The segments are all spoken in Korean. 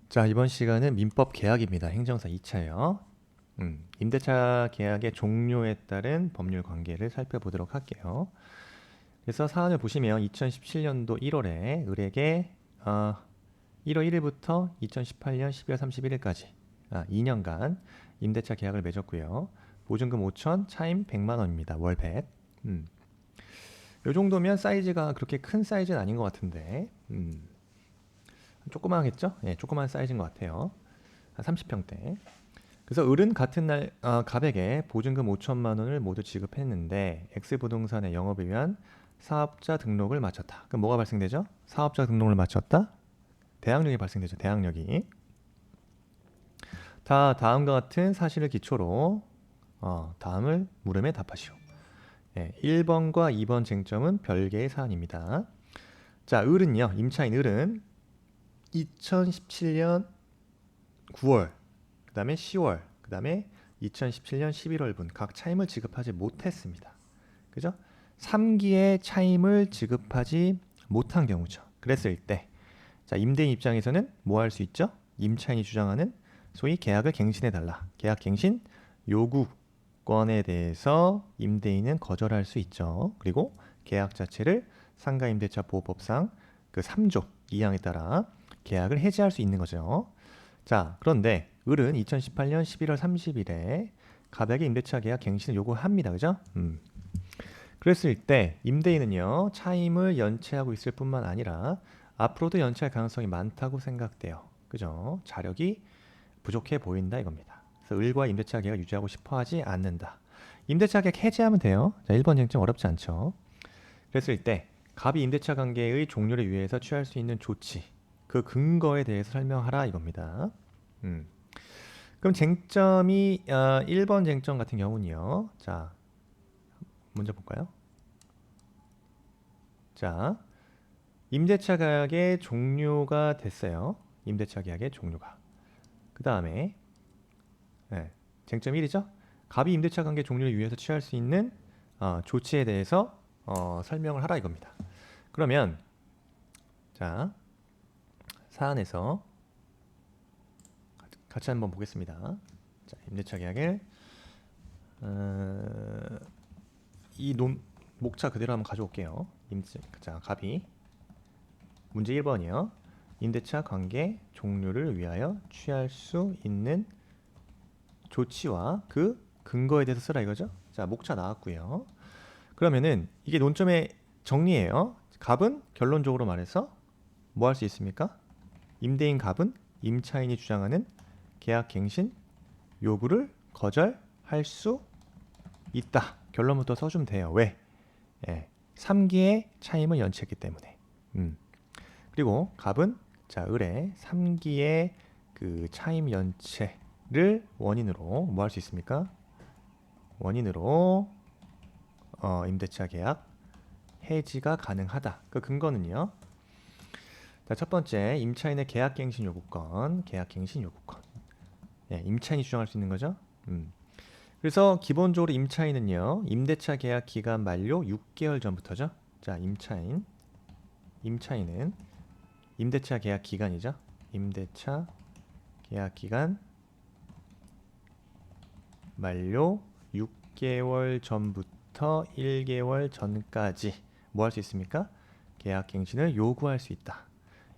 자, 이번 시간은 민법 계약입니다. 행정사 2차요. 임대차 계약의 종료에 따른 법률 관계를 살펴보도록 할게요. 그래서 사안을 보시면 2017년도 1월에 을에게 1월 1일부터 2018년 12월 31일까지 2년간 임대차 계약을 맺었고요. 보증금 5천, 차임 100만 원입니다. 월 100. 요 정도면 사이즈가 그렇게 큰 사이즈는 아닌 것 같은데 조그마하겠죠? 예, 조그만 사이즈인 것 같아요. 한 30평대. 그래서 을은 같은 날 갑에게 보증금 5천만 원을 모두 지급했는데 X부동산의 영업에 의한 사업자 등록을 마쳤다. 그럼 뭐가 발생되죠? 사업자 등록을 마쳤다? 대항력이 발생되죠. 대항력이. 다음과 같은 사실을 기초로 다음을 물음에 답하시오. 예, 1번과 2번 쟁점은 별개의 사안입니다. 자, 을은요. 임차인 을은 2017년 9월, 그 다음에 10월, 그 다음에 2017년 11월분 각 차임을 지급하지 못했습니다. 그죠? 3기의 차임을 지급하지 못한 경우죠. 그랬을 때, 자, 임대인 입장에서는 뭐 할 수 있죠? 임차인이 주장하는 소위 계약을 갱신해달라. 계약 갱신 요구권에 대해서 임대인은 거절할 수 있죠. 그리고 계약 자체를 상가임대차 보호법상 그 3조 2항에 따라 계약을 해지할 수 있는 거죠. 자, 그런데 을은 2018년 11월 30일에 갑에게 임대차 계약 갱신을 요구합니다. 그죠? 그랬을 때 임대인은요, 차임을 연체하고 있을 뿐만 아니라 앞으로도 연체할 가능성이 많다고 생각돼요. 그죠? 자력이 부족해 보인다 이겁니다. 그래서 을과 임대차 계약을 유지하고 싶어 하지 않는다. 임대차 계약 해지하면 돼요. 자, 1번 쟁점 어렵지 않죠. 그랬을 때 갑이 임대차 관계의 종료를 위해서 취할 수 있는 조치, 그 근거에 대해서 설명하라 이겁니다. 그럼 쟁점이 1번 쟁점 같은 경우는요. 자, 먼저 볼까요? 자, 임대차 계약의 종료가 됐어요. 임대차 계약의 종료가. 그 다음에 쟁점 1이죠. 갑이 임대차 관계 종료를 위해서 취할 수 있는 조치에 대해서 설명을 하라 이겁니다. 그러면 자, 사안에서 같이 한번 보겠습니다. 자, 임대차 계약을 이 목차 그대로 한번 가져올게요. 자, 갑이 문제 1번이요. 임대차 관계 종료를 위하여 취할 수 있는 조치와 그 근거에 대해서 쓰라 이거죠. 자, 목차 나왔고요. 그러면은 이게 논점의 정리예요. 갑은 결론적으로 말해서 뭐 할 수 있습니까? 임대인 갑은 임차인이 주장하는 계약 갱신 요구를 거절할 수 있다. 결론부터 써주면 돼요. 왜? 3기의 차임을 연체했기 때문에. 그리고 갑은 자, 을의 3기의 그 차임 연체를 원인으로 뭐 할 수 있습니까? 원인으로 임대차 계약 해지가 가능하다. 그 근거는요. 자, 첫 번째 임차인의 계약갱신 요구권, 계약갱신 요구권. 임차인이 주장할 수 있는 거죠. 그래서 기본적으로 임차인은요, 임대차 계약 기간 만료 6개월 전부터죠. 자, 임차인은 임대차 계약 기간이죠. 임대차 계약 기간 만료 6개월 전부터 1개월 전까지 뭐 할 수 있습니까? 계약 갱신을 요구할 수 있다.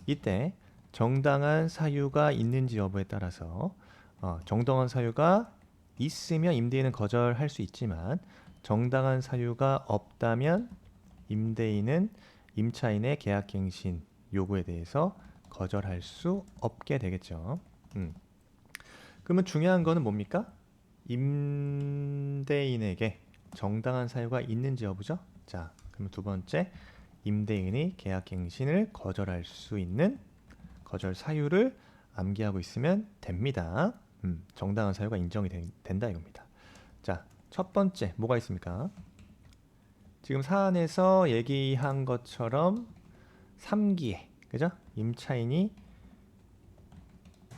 이때 정당한 사유가 있는지 여부에 따라서 정당한 사유가 있으면 임대인은 거절할 수 있지만 정당한 사유가 없다면 임대인은 임차인의 계약갱신 요구에 대해서 거절할 수 없게 되겠죠. 그러면 중요한 거는 뭡니까? 임대인에게 정당한 사유가 있는지 여부죠. 자, 그러면 두 번째 임대인이 계약갱신을 거절할 수 있는 거절 사유를 암기하고 있으면 됩니다. 정당한 사유가 인정이 된다 이겁니다. 자, 첫 번째 뭐가 있습니까? 지금 사안에서 얘기한 것처럼 3기에 그죠? 임차인이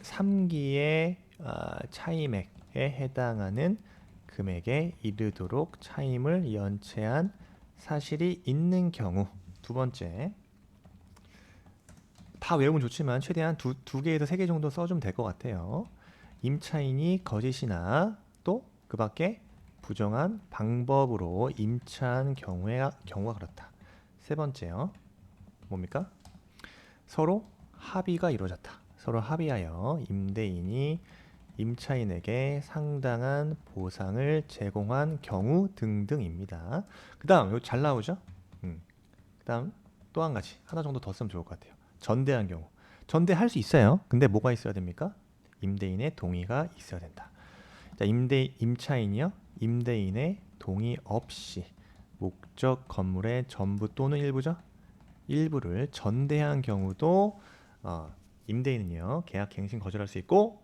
3기의 차임액에 해당하는 금액에 이르도록 차임을 연체한 사실이 있는 경우 두 번째 다 외우면 좋지만 최대한 두 개에서 세 개 정도 써주면 될 것 같아요. 임차인이 거짓이나 또 그 밖에 부정한 방법으로 임차한 경우가 그렇다. 세 번째요. 뭡니까? 서로 합의가 이루어졌다. 서로 합의하여 임대인이 임차인에게 상당한 보상을 제공한 경우 등등입니다. 그 다음 이거 잘 나오죠? 그 다음 또 한 가지 하나 정도 더 쓰면 좋을 것 같아요. 전대한 경우. 전대할 수 있어요. 근데 뭐가 있어야 됩니까? 임대인의 동의가 있어야 된다. 자, 임차인이요. 임대인의 동의 없이 목적 건물의 전부 또는 일부죠. 일부를 전대한 경우도 임대인은요. 계약 갱신 거절할 수 있고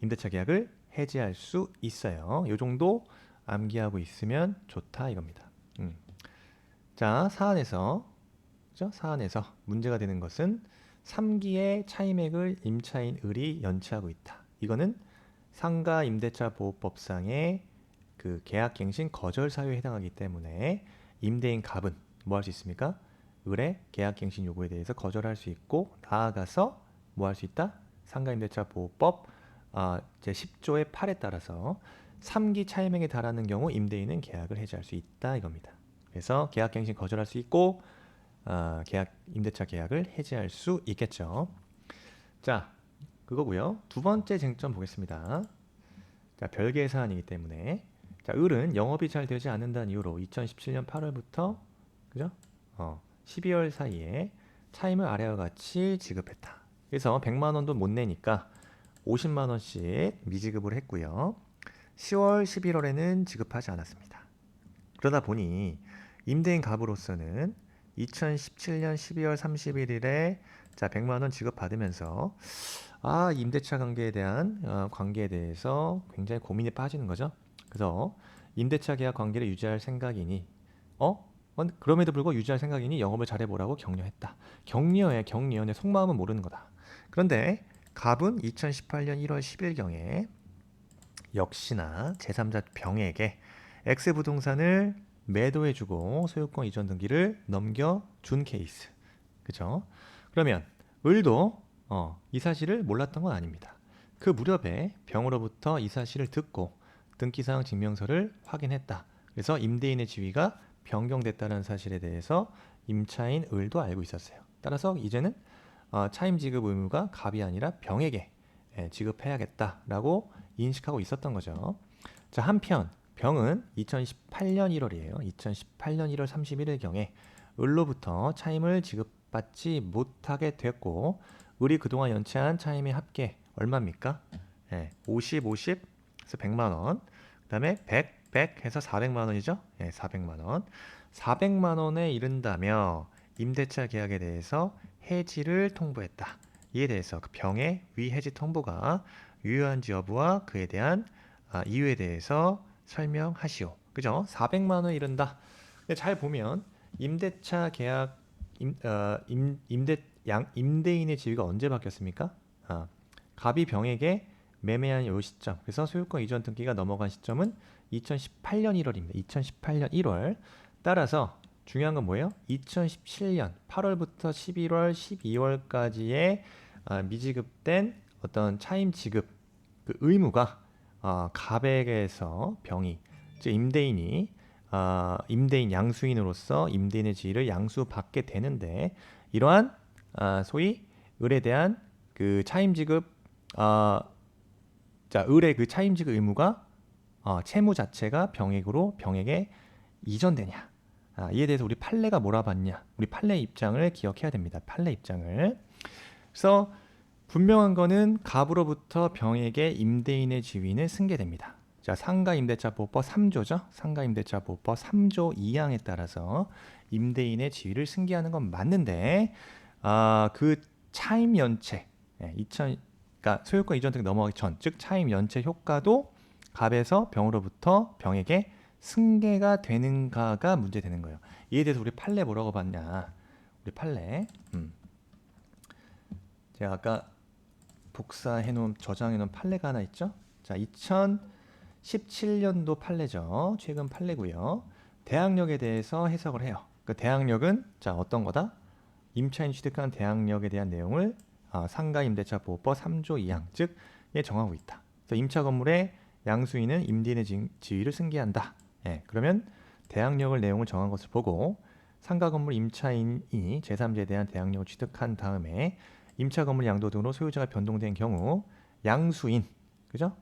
임대차 계약을 해지할 수 있어요. 이 정도 암기하고 있으면 좋다 이겁니다. 자, 사안에서 문제가 되는 것은 3기의 차임액을 임차인 을이 연체하고 있다. 이거는 상가 임대차 보호법상의 그 계약갱신 거절 사유에 해당하기 때문에 임대인 갑은 뭐 할 수 있습니까? 을의 계약갱신 요구에 대해서 거절할 수 있고 나아가서 뭐 할 수 있다? 상가 임대차 보호법 제 10조의 8에 따라서 3기 차임액에 달하는 경우 임대인은 계약을 해지할 수 있다 이겁니다. 그래서 계약갱신 거절할 수 있고 임대차 계약을 해지할 수 있겠죠. 자, 그거고요. 두 번째 쟁점 보겠습니다. 자, 별개의 사안이기 때문에 자, 을은 영업이 잘 되지 않는다는 이유로 2017년 8월부터 그죠? 12월 사이에 차임을 아래와 같이 지급했다. 그래서 100만 원도 못 내니까 50만 원씩 미지급을 했고요. 10월, 11월에는 지급하지 않았습니다. 그러다 보니 임대인 갑으로서는 2017년 12월 31일에 자 100만 원 지급받으면서 임대차 관계에 대한 관계에 대해서 굉장히 고민에 빠지는 거죠. 그래서 임대차 계약 관계를 유지할 생각이니 그럼에도 불구하고 유지할 생각이니 영업을 잘해보라고 격려했다. 격려의 속마음은 모르는 거다. 그런데 갑은 2018년 1월 10일경에 역시나 제3자 병에게 X부동산을 매도해주고 소유권 이전 등기를 넘겨준 케이스. 그죠? 그러면 을도 이 사실을 몰랐던 건 아닙니다. 그 무렵에 병으로부터 이 사실을 듣고 등기사항 증명서를 확인했다. 그래서 임대인의 지위가 변경됐다는 사실에 대해서 임차인 을도 알고 있었어요. 따라서 이제는 차임 지급 의무가 갑이 아니라 병에게 지급해야겠다라고 인식하고 있었던 거죠. 자, 한편 병은 2018년 1월이에요. 2018년 1월 31일경에 을로부터 차임을 지급받지 못하게 됐고 을이 그동안 연체한 차임의 합계 얼마입니까? 50, 50 해서 100만 원. 그 다음에 100 해서 400만 원이죠? 400만 원. 400만 원에 이른다며 임대차 계약에 대해서 해지를 통보했다. 이에 대해서 그 병의 위해지 통보가 유효한지 여부와 그에 대한 이유에 대해서 설명하시오. 그죠? 400만 원 이른다. 근데 잘 보면 임대차 계약 임대인의 지위가 언제 바뀌었습니까? 갑이 병에게 매매한 요 시점. 그래서 소유권 이전 등기가 넘어간 시점은 2018년 1월입니다. 2018년 1월. 따라서 중요한 건 뭐예요? 2017년 8월부터 11월, 12월까지의 미지급된 어떤 차임 지급 그 의무가 갑에게서 병이 즉 임대인이 임대인 양수인으로서 임대인의 지위를 양수받게 되는데 이러한 소위 을에 대한 그 차임 지급 을의 그 차임 지급 의무가 채무 자체가 병에게 이전되냐 이에 대해서 우리 판례가 뭐라 봤냐 우리 판례 입장을 기억해야 됩니다. 판례 입장을. 그래서 분명한 거는 갑으로부터 병에게 임대인의 지위는 승계됩니다. 자, 상가임대차보호법 3조죠. 상가임대차보호법 3조 2항에 따라서 임대인의 지위를 승계하는 건 맞는데 그 차임 연체 그러니까 소유권 이전 등기 넘어가기 전, 즉 차임 연체 효과도 갑에서 병으로부터 병에게 승계가 되는가가 문제되는 거예요. 이에 대해서 우리 판례 뭐라고 봤냐? 우리 판례 제가 아까 복사해놓은 저장해놓은 판례가 하나 있죠. 자, 2017년도 판례죠. 최근 판례고요. 대항력에 대해서 해석을 해요. 그 대항력은 자 어떤 거다? 임차인이 취득한 대항력에 대한 내용을 상가임대차 보호법 3조 2항 즉에 정하고 있다. 그래서 임차 건물의 양수인은 임대인의 지위를 승계한다. 예, 그러면 대항력을 내용을 정한 것을 보고 상가 건물 임차인이 제3자에 대한 대항력을 취득한 다음에 임차 건물 양도 등으로 소유자가 변동된 경우 양수인, 그죠?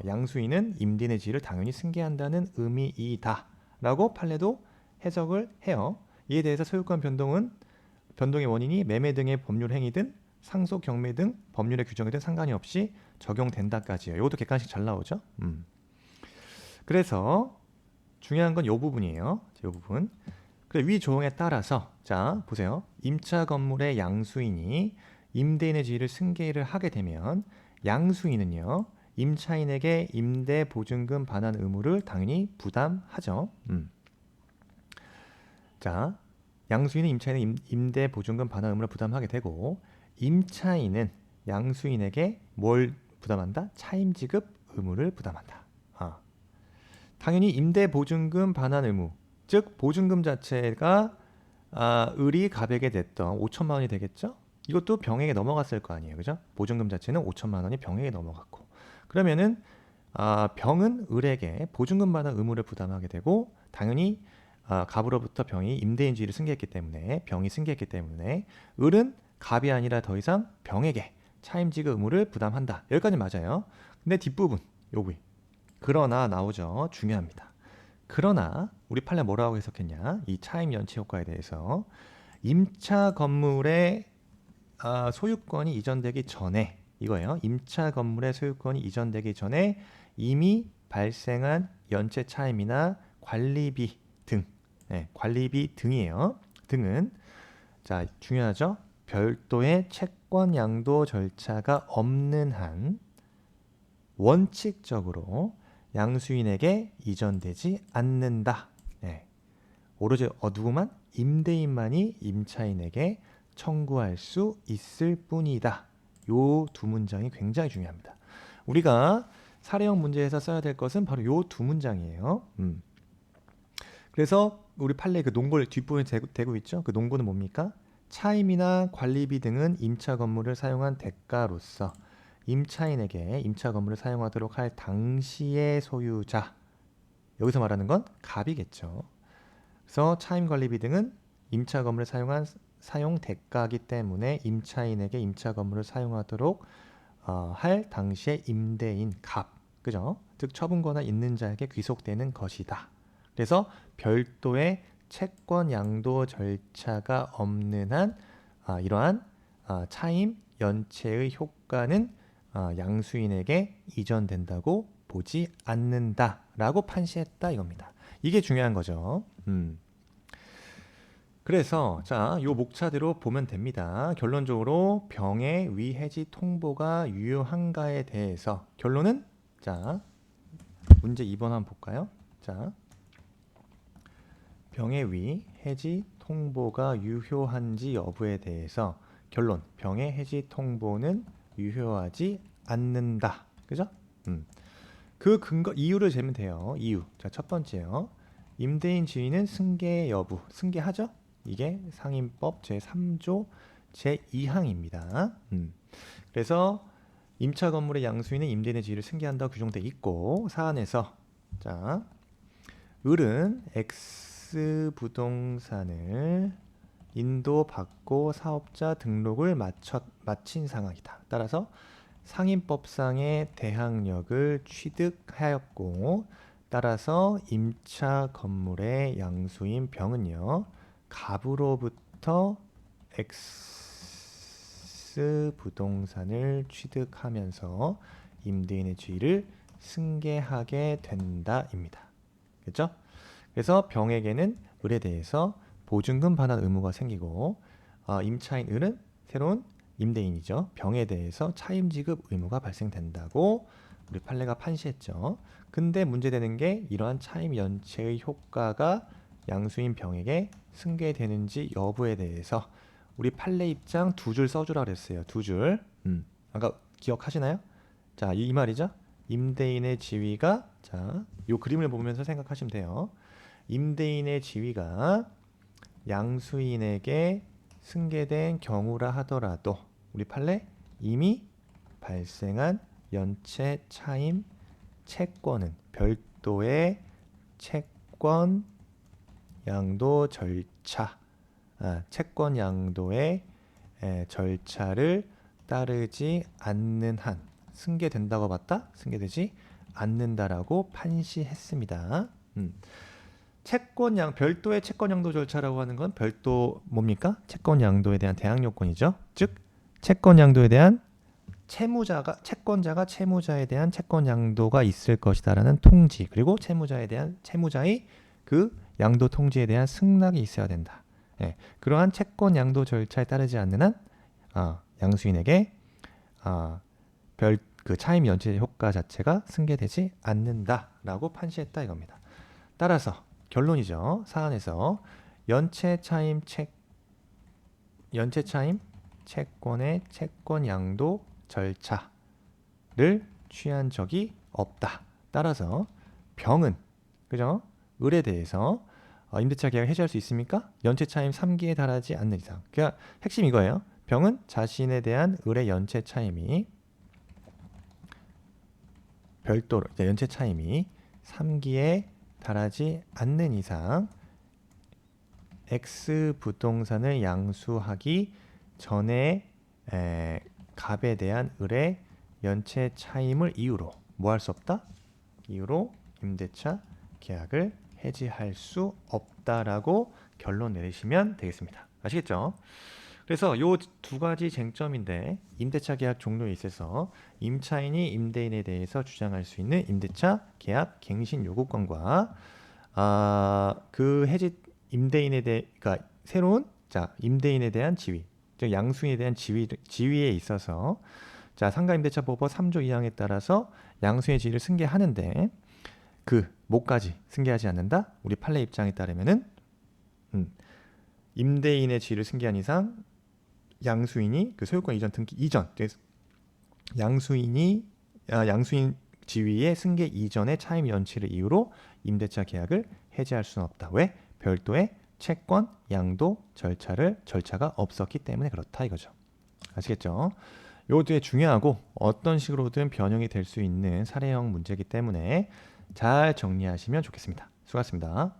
양수인은 임대인의 지위를 당연히 승계한다는 의미이다라고 판례도 해석을 해요. 이에 대해서 소유권 변동의 원인이 매매 등의 법률 행위든 상속 경매 등 법률의 규정이든 상관이 없이 적용된다까지요. 이것도 객관식 잘 나오죠. 그래서 중요한 건 이 부분이에요. 이 부분. 그래, 위 조항에 따라서 자 보세요. 임차 건물의 양수인이 임대인의 지위를 승계를 하게 되면 양수인은요 임차인에게 임대 보증금 반환 의무를 당연히 부담하죠. 자, 양수인은 임차인의 임대 보증금 반환 의무를 부담하게 되고 임차인은 양수인에게 뭘 부담한다? 차임 지급 의무를 부담한다. 당연히 임대 보증금 반환 의무, 즉 보증금 자체가 을이 갑에게 냈던 5천만 원이 되겠죠? 이것도 병에게 넘어갔을 거 아니에요, 그죠? 보증금 자체는 5천만 원이 병에게 넘어갔고, 그러면은 병은 을에게 보증금 반환 의무를 부담하게 되고, 당연히 갑으로부터 병이 임대인 지위를 승계했기 때문에 병이 승계했기 때문에 을은 갑이 아니라 더 이상 병에게 차임지급 의무를 부담한다. 여기까지 맞아요. 근데 뒷부분 요기 그러나 나오죠. 중요합니다. 그러나 우리 판례 뭐라고 해석했냐? 이 차임 연체 효과에 대해서 임차 건물의 소유권이 이전되기 전에 이거예요. 임차 건물의 소유권이 이전되기 전에 이미 발생한 연체 차임이나 관리비 등, 관리비 등이에요. 등은 자 중요하죠. 별도의 채권 양도 절차가 없는 한 원칙적으로 양수인에게 이전되지 않는다. 오로지 누구만? 임대인만이 임차인에게 청구할 수 있을 뿐이다. 요 두 문장이 굉장히 중요합니다. 우리가 사례형 문제에서 써야 될 것은 바로 요 두 문장이에요. 그래서 우리 판례 그 농고를 뒷부분에 대고 있죠. 그 농고는 뭡니까? 차임이나 관리비 등은 임차 건물을 사용한 대가로서 임차인에게 임차 건물을 사용하도록 할 당시의 소유자, 여기서 말하는 건 갑이겠죠. 그래서 차임 관리비 등은 임차 건물을 사용한 사용 대가이기 때문에 임차인에게 임차 건물을 사용하도록 할 당시의 임대인 갑, 그죠? 즉 처분권이 있는 자에게 귀속되는 것이다. 그래서 별도의 채권 양도 절차가 없는 한 이러한 차임 연체의 효과는 양수인에게 이전된다고 보지 않는다라고 판시했다 이겁니다. 이게 중요한 거죠. 그래서 자, 요 목차대로 보면 됩니다. 결론적으로 병의 위해지 통보가 유효한가에 대해서 결론은 자, 문제 2번 한번 볼까요? 자, 병의 위해지 통보가 유효한지 여부에 대해서 결론, 병의 해지 통보는 유효하지 않는다. 그죠? 그 근거 이유를 재면 돼요. 이유. 자, 첫 번째요. 임대인 지위는 승계 여부. 승계하죠? 이게 상임법 제3조 제2항입니다. 그래서 임차 건물의 양수인은 임대인의 지위를 승계한다고 규정돼 있고 사안에서 자, 을은 X 부동산을 인도받고 사업자 등록을 마친 상황이다. 따라서 상임법상의 대항력을 취득하였고 따라서 임차 건물의 양수인 병은요 갑으로부터 X 부동산을 취득하면서 임대인의 지위를 승계하게 된다입니다. 그렇죠? 그래서 병에게는 을에 대해서 보증금 반환 의무가 생기고 임차인 을은 새로운 임대인이죠. 병에 대해서 차임 지급 의무가 발생된다고 우리 판례가 판시했죠. 근데 문제되는 게 이러한 차임 연체의 효과가 양수인 병에게 승계되는지 여부에 대해서 우리 판례 입장 두 줄 써주라 그랬어요. 두 줄. 아까 기억하시나요? 자, 이 말이죠. 임대인의 지위가 자, 요 그림을 보면서 생각하시면 돼요. 임대인의 지위가 양수인에게 승계된 경우라 하더라도 우리 판례 이미 발생한 연체 차임 채권은 별도의 채권 양도 절차, 채권 양도의 절차를 따르지 않는 한 승계된다고 봤다? 승계되지 않는다라고 판시했습니다. 별도의 채권 양도 절차라고 하는 건 별도 뭡니까? 채권 양도에 대한 대항 요건이죠. 즉 채권 양도에 대한 채권자가 채무자에 대한 채권 양도가 있을 것이다라는 통지, 그리고 채무자의 그 양도 통지에 대한 승낙이 있어야 된다. 그러한 채권 양도 절차에 따르지 않는 한 양수인에게 그 차임 연체 효과 자체가 승계되지 않는다라고 판시했다 이겁니다. 따라서 결론이죠. 사안에서 연체 차임 채권의 채권 양도 절차를 취한 적이 없다. 따라서 병은 그죠? 을에 대해서 임대차 계약을 해지할 수 있습니까? 연체 차임 3기에 달하지 않는 이상. 그러니까 핵심 이거예요. 병은 자신에 대한 을의 연체 차임이 별도로 연체 차임이 3기에 달하지 않는 이상 X 부동산을 양수하기 전에 갑에 대한 을의 연체 차임을 이유로 뭐 할 수 없다? 이유로 임대차 계약을 해지할 수 없다라고 결론 내리시면 되겠습니다. 아시겠죠? 그래서 요 두 가지 쟁점인데 임대차 계약 종료에 있어서 임차인이 임대인에 대해서 주장할 수 있는 임대차 계약 갱신 요구권과 그 해지 임대인에 대해 그러니까 새로운 임대인에 대한 지위, 즉 양수인에 대한 지위에 있어서 상가임대차법원 3조 2항에 따라서 양수인의 지위를 승계하는데 뭐까지 승계하지 않는다? 우리 판례 입장에 따르면은 임대인의 지위를 승계한 이상 양수인이 그 소유권 이전 등기 이전 양수인 지위의 승계 이전의 차임 연치를 이유로 임대차 계약을 해지할 수는 없다. 왜? 별도의 채권 양도 절차가 없었기 때문에 그렇다 이거죠. 아시겠죠? 요 되게 중요하고 어떤 식으로든 변형이 될 수 있는 사례형 문제이기 때문에 잘 정리하시면 좋겠습니다. 수고하셨습니다.